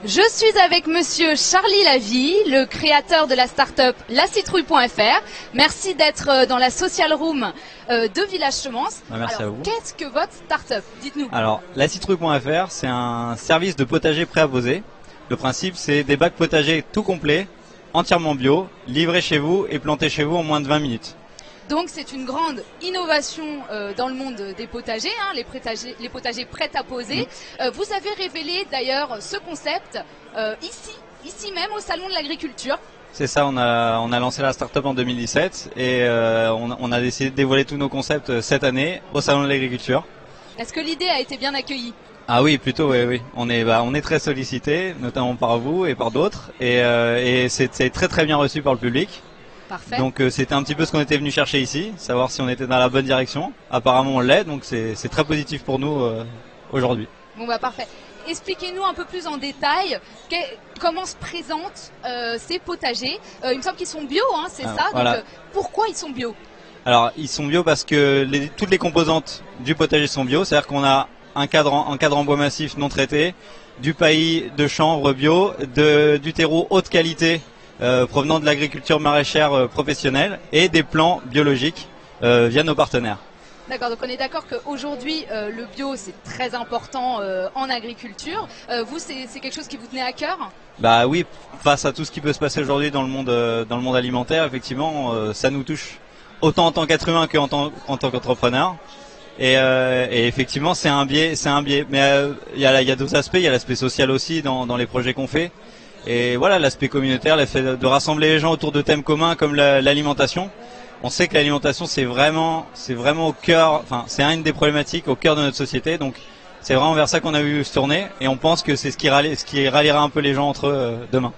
Je suis avec monsieur Charlie Lavie, le créateur de la start-up lacitrouille.fr. Merci d'être dans la social room de Village Semence. Merci à vous. Qu'est-ce que votre start-up? Dites-nous. Alors, lacitrouille.fr, c'est un service de potager prêt à poser. Le principe, c'est des bacs potagers tout complets, entièrement bio, livrés chez vous et plantés chez vous en moins de 20 minutes. Donc c'est une grande innovation dans le monde des potagers, hein, les potagers prêts à poser. Vous avez révélé d'ailleurs ce concept ici même au Salon de l'Agriculture. C'est ça, on a lancé la start-up en 2017 et on a décidé de dévoiler tous nos concepts cette année au Salon de l'Agriculture. Est-ce que l'idée a été bien accueillie? Ah oui, plutôt, oui. On est très sollicité, notamment par vous et par d'autres, et c'est très très bien reçu par le public. Parfait. Donc c'était un petit peu ce qu'on était venu chercher ici, savoir si on était dans la bonne direction. Apparemment on l'est, donc c'est très positif pour nous aujourd'hui. Bon bah parfait. Expliquez-nous un peu plus en détail comment se présentent ces potagers. Il me semble qu'ils sont bio, hein, c'est ça. Voilà. Donc pourquoi ils sont bio? Alors ils sont bio parce que toutes les composantes du potager sont bio, c'est-à-dire qu'on a un cadre en bois massif non traité, du paillis de chanvre bio, du terreau haute qualité provenant de l'agriculture maraîchère professionnelle et des plants biologiques via nos partenaires. D'accord, donc on est d'accord qu'aujourd'hui le bio c'est très important en agriculture. Vous c'est quelque chose qui vous tenait à cœur? Bah oui, face à tout ce qui peut se passer aujourd'hui dans le monde alimentaire, effectivement, ça nous touche autant en tant qu'être humain qu'en tant qu'entrepreneur. Et effectivement c'est un biais. Mais il y a d'autres aspects, il y a l'aspect social aussi dans les projets qu'on fait. Et voilà, l'aspect communautaire, l'effet de rassembler les gens autour de thèmes communs comme l'alimentation. On sait que l'alimentation c'est vraiment au cœur, enfin c'est une des problématiques au cœur de notre société. Donc c'est vraiment vers ça qu'on a voulu se tourner et on pense que c'est ce qui ralliera un peu les gens entre eux demain.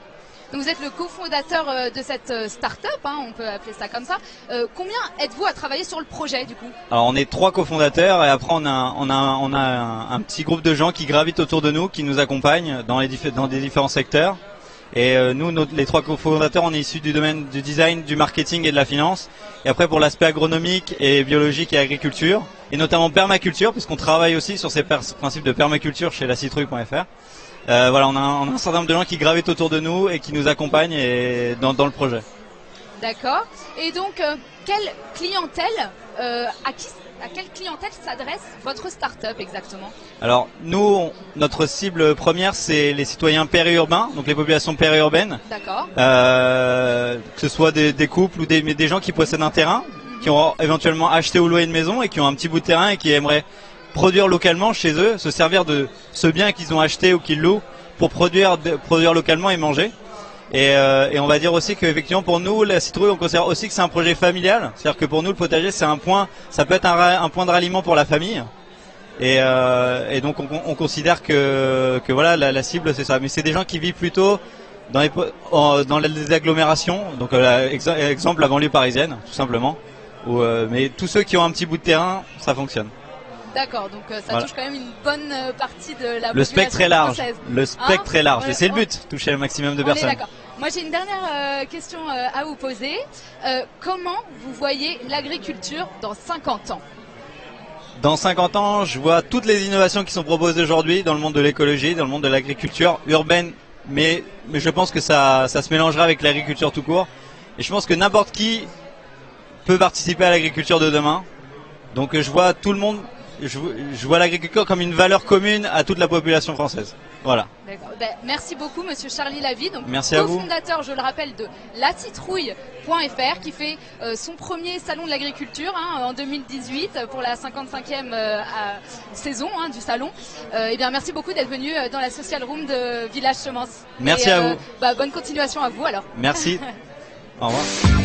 Donc vous êtes le cofondateur de cette start-up, hein, on peut appeler ça comme ça. Combien êtes-vous à travailler sur le projet du coup? Alors on est 3 cofondateurs et après on a un petit groupe de gens qui gravitent autour de nous, qui nous accompagnent dans des différents secteurs. Et nous, les 3 cofondateurs, on est issus du domaine du design, du marketing et de la finance. Et après pour l'aspect agronomique et biologique et agriculture, et notamment permaculture, puisqu'on travaille aussi sur ces principes de permaculture chez lacitrouille.fr. Voilà, on a un certain nombre de gens qui gravitent autour de nous et qui nous accompagnent dans le projet. D'accord. Et donc, quelle clientèle, à quelle clientèle s'adresse votre start-up exactement? Alors nous, notre cible première, c'est les citoyens périurbains, donc les populations périurbaines. D'accord. Que ce soit des couples ou des gens qui possèdent un terrain, qui ont éventuellement acheté ou loué une maison et qui ont un petit bout de terrain et qui aimeraient produire localement chez eux, se servir de ce bien qu'ils ont acheté ou qu'ils louent pour produire localement et manger. Et on va dire aussi qu'effectivement pour nous, la citrouille, on considère aussi que c'est un projet familial. C'est-à-dire que pour nous, le potager, c'est ça peut être un point de ralliement pour la famille. Et donc on considère que voilà, la cible c'est ça. Mais c'est des gens qui vivent plutôt dans les agglomérations. Donc exemple la banlieue parisienne, tout simplement. Mais tous ceux qui ont un petit bout de terrain, ça fonctionne. D'accord, donc ça voilà. touche quand même une bonne partie de la population. Le spectre est large. Française. Le spectre est large. Voilà. Et c'est le but, toucher le maximum de On est personnes. d'accord. Moi j'ai une dernière question à vous poser. Comment vous voyez l'agriculture dans 50 ans? Dans 50 ans, je vois toutes les innovations qui sont proposées aujourd'hui dans le monde de l'écologie, dans le monde de l'agriculture urbaine, mais je pense que ça se mélangera avec l'agriculture tout court. Et je pense que n'importe qui peut participer à l'agriculture de demain. Donc je vois tout le monde, je vois l'agriculture comme une valeur commune à toute la population française. Voilà. Ben, merci beaucoup monsieur Charlie Lavie, donc cofondateur, je le rappelle, de lacitrouille.fr qui fait son premier salon de l'agriculture en 2018 pour la 55e saison du salon. Et bien merci beaucoup d'être venu dans la social room de Village Semence. Merci à vous. Bonne continuation à vous alors. Merci. Au revoir.